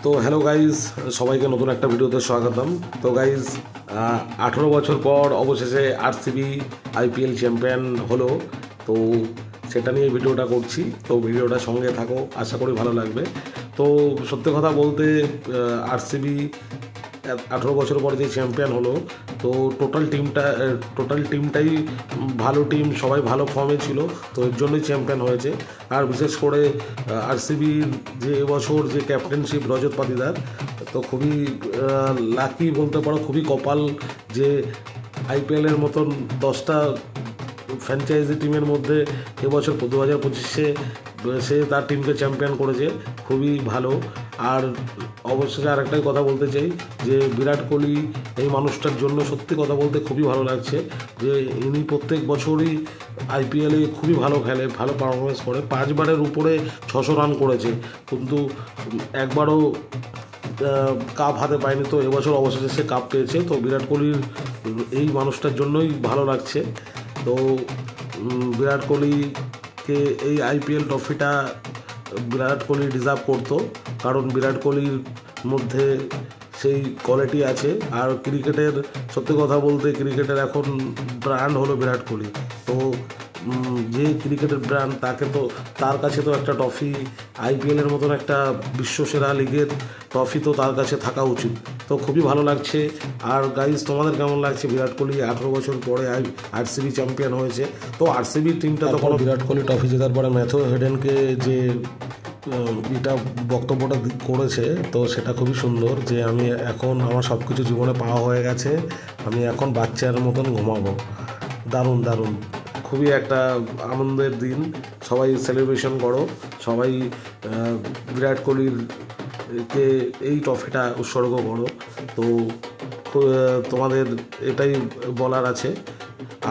তো hello guys, সবাইকে নতুন একটা ভিডিওতে স্বাগতম। তো গাইজ 18 বছর পর অবশেষে আরসিবি আইপিএল চ্যাম্পিয়ন হলো। তো সেটা নিয়ে ভিডিওটা করছি। তো ভিডিওটা সঙ্গে থাকো, আশা করি ভালো লাগবে। তো সত্যি কথা বলতে আরসিবি 18 বছর পর যে চ্যাম্পিয়ন হলো, তো টোটাল টিমটাই ভালো টিম, সবাই ভালো ফর্মে ছিল, তো এর জন্যই চ্যাম্পিয়ন হয়েছে। আর বিশেষ করে আরসিবির যে এবছর যে ক্যাপ্টেনশিপ রজত পাতিদার, তো খুবই লাকি বলতে পারো, খুবই কপাল যে আইপিএলের মতন 10টা ফ্র্যাঞ্চাইজি টিমের মধ্যে এবছর 2025-এ সে তার টিমকে চ্যাম্পিয়ন করেছে। খুবই ভালো। আর অবশ্যই আরেকটাই কথা বলতে চাই যে বিরাট কোহলি এই মানুষটার জন্য সত্যি কথা বলতে খুবই ভালো লাগছে যে ইনি প্রত্যেক বছরই আইপিএলে খুবই ভালো খেলে, ভালো পারফরমেন্স করে। 5 বারের উপরে 600 রান করেছে, কিন্তু একবারও কাপ হাতে পায়নি। তো এবছর অবশেষে সে কাপ পেয়েছে। তো বিরাট কোহলির এই মানুষটার জন্যই ভালো লাগছে। তো বিরাট কোহলিকে এই আইপিএল ট্রফিটা বিরাট কোহলি ডিজার্ভ করতো, কারণ বিরাট কোহলির মধ্যে সেই কোয়ালিটি আছে। আর ক্রিকেটের সত্যি কথা বলতে ক্রিকেটের এখন ব্র্যান্ড হলো বিরাট কোহলি। তো যে ক্রিকেটের ব্র্যান্ড, তার কাছে তো একটা ট্রফি, আইপিএলের মতন একটা বিশ্বসেরা লিগের ট্রফি তো তার কাছে থাকা উচিত। তো খুবই ভালো লাগছে। আর গাইজ, তোমাদের কেমন লাগছে? বিরাট কোহলি 18 বছর পরে আরসিবি চ্যাম্পিয়ন হয়েছে। তো আরসিবি টিমটা তো কোনো বিরাট কোহলি ট্রফি জেতার পরে ম্যাথিউ হেডেনকে যে এটা বক্তব্যটা করেছে, তো সেটা খুবই সুন্দর যে আমি এখন আমার সব কিছু জীবনে পাওয়া হয়ে গেছে, আমি এখন বাচ্চার মতন ঘুমাবো। দারুণ দারুণ, খুবই একটা আনন্দের দিন। সবাই সেলিব্রেশন করো, সবাই বিরাট কোহলির কে এই ট্রফিটা উৎসর্গ করো। তো তোমাদের এটাই বলার আছে।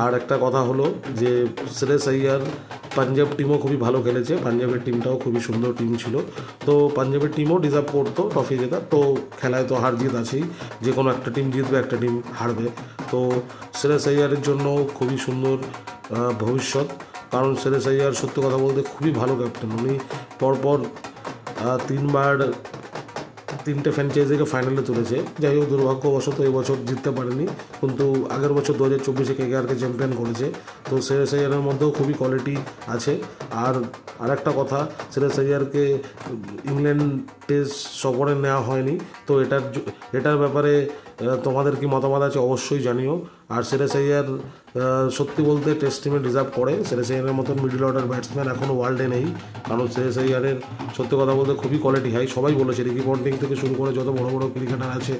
আর একটা কথা হলো যে শ্রেয়স আইয়ার পাঞ্জাব টিমও খুবই ভালো খেলেছে, পাঞ্জাবের টিমটাও খুবই সুন্দর টিম ছিল। তো পাঞ্জাবের টিমও ডিজার্ভ করতো ট্রফি জেতা। তো খেলায় তো হার জিত আছেই, যে কোনো একটা টিম জিতবে, একটা টিম হারবে। তো শ্রেয়স আইয়ারের জন্য খুবই সুন্দর ভবিষ্যৎ, কারণ শ্রেয়স আইয়ার সত্যি কথা বলতে খুবই ভালো ক্যাপ্টেন। উনি পরপর 3টে ফ্র্যাঞ্চাইজিকে ফাইনালে তুলেছে। যাই হোক, দুর্ভাগ্যবশত এবছর জিততে পারেনি, কিন্তু আগের বছর 2024-এ কেকেআরকে চ্যাম্পিয়ন করেছে। তো শ্রেয়স আইয়ারের মধ্যেও খুবই কোয়ালিটি আছে। আর আরেকটা কথা, শ্রেয়স আইয়ারকে ইংল্যান্ড টেস্ট সফরে নেওয়া হয়নি। তো এটার ব্যাপারে তোমাদের কি মতামত আছে অবশ্যই জানিও। আর শ্রেয়স আইয়ার সত্যি বলতে টেস্ট টিমে ডিজার্ভ করে। শ্রেয়স আইয়ারের মতন মিডল অর্ডার ব্যাটসম্যান এখনও ওয়ার্ল্ডে নেই, কারণ শ্রেয়স আইয়ারের সত্যি কথা বলতে খুবই কোয়ালিটি হাই। সবাই বলেছে, রিকি পন্টিং থেকে শুরু করে যত বড় বড় ক্রিকেটার আছে,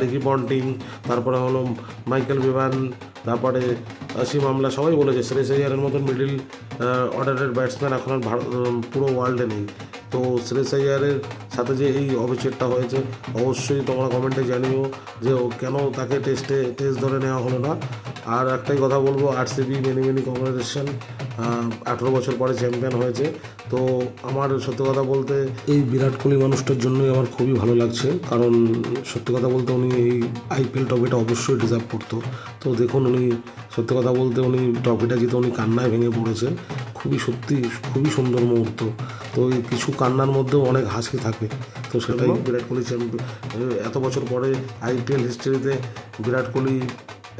রিকি পন্টিং, তারপরে হলো মাইকেল বেভান, তারপরে আসিম আমলা, সবাই বলেছে শ্রেয়স আইয়ারের মতন মিডল অর্ডারের ব্যাটসম্যান এখন আর পুরো ওয়ার্ল্ডে নেই। তো শ্রেয়স আইয়ারের সাথে যে এই অবিচ্ছেদটা হয়েছে, অবশ্যই তোমরা কমেন্টে জানিও যে কেন তাকে টেস্ট ধরে নেওয়া হলো না। আর একটাই কথা বলবো, আরসিবি মেনি কংগ্রেচুলেশন, 18 বছর পরে চ্যাম্পিয়ন হয়েছে। তো আমার সত্যি কথা বলতে এই বিরাট কোহলি মানুষটার জন্যই আমার খুবই ভালো লাগছে, কারণ সত্যি কথা বলতে উনি এই আইপিএল ট্রফিটা অবশ্যই ডিজার্ভ করতো। তো দেখুন, উনি সত্যি কথা বলতে উনি ট্রফিটা জিতে উনি কান্নায় ভেঙে পড়েছে। খুবই সুন্দর মুহূর্ত। তো এই কিছু কান্নার মধ্যেও অনেক হাসি থাকে। তো সেটাই বিরাট কোহলি এত বছর পরে আইপিএল হিস্ট্রিতে বিরাট কোহলি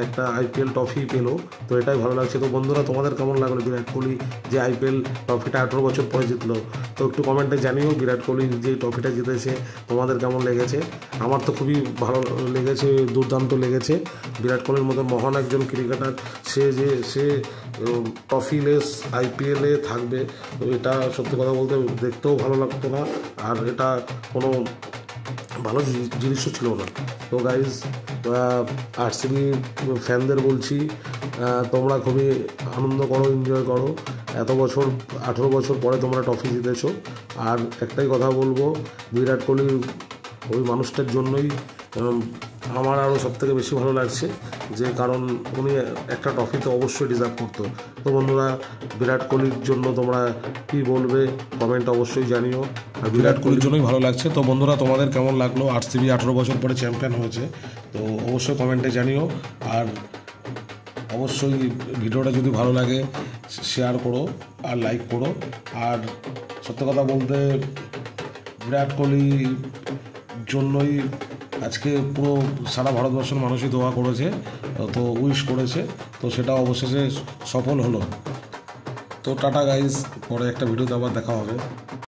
একটা আইপিএল ট্রফি পেলো। তো এটাই ভালো লাগছে। তো বন্ধুরা, তোমাদের কেমন লাগলো বিরাট কোহলি যে আইপিএল ট্রফিটা 18 বছর পরে জিতলো? তো একটু কমেন্টে জানিও বিরাট কোহলি যে ট্রফিটা জিতেছে তোমাদের কেমন লেগেছে। আমার তো খুবই ভালো লেগেছে, দুর্দান্ত লেগেছে। বিরাট কোহলির মতো মহান একজন ক্রিকেটার, সে ট্রফিলেস আইপিএলে থাকবে, তো এটা সত্যি কথা বলতে দেখতেও ভালো লাগতো না, আর এটা কোনো ভালো জিনিসও ছিল না। তো গাইজ, আরসিবি ফ্যানদের বলছি, তোমরা খুবই আনন্দ করো, এনজয় করো। 18 বছর পরে তোমরা ট্রফি জিতেছো। আর একটাই কথা বলবো, বিরাট কোহলির ওই মানুষটার জন্যই আমার আরও সবথেকে বেশি ভালো লাগছে, যে কারণ উনি একটা ট্রফি তো অবশ্যই ডিজার্ভ করতো। তো বন্ধুরা, বিরাট কোহলির জন্য তোমরা কী বলবে কমেন্ট অবশ্যই জানিও। আর বিরাট কোহলির জন্যই ভালো লাগছে। তো বন্ধুরা, তোমাদের কেমন লাগলো আরসিবি 18 বছর পরে চ্যাম্পিয়ন হয়েছে? তো অবশ্যই কমেন্টে জানিও। আর অবশ্যই ভিডিওটা যদি ভালো লাগে শেয়ার করো আর লাইক করো। আর সত্য কথা বলতে বিরাট কোহলি জন্যই আজকে পুরো সারা ভারতবর্ষের মানুষই দোয়া করেছে, তো উইশ করেছে, তো সেটা অবশেষে সফল হলো। তো টাটা গাইজ, পরে একটা ভিডিওতে আবার দেখা হবে।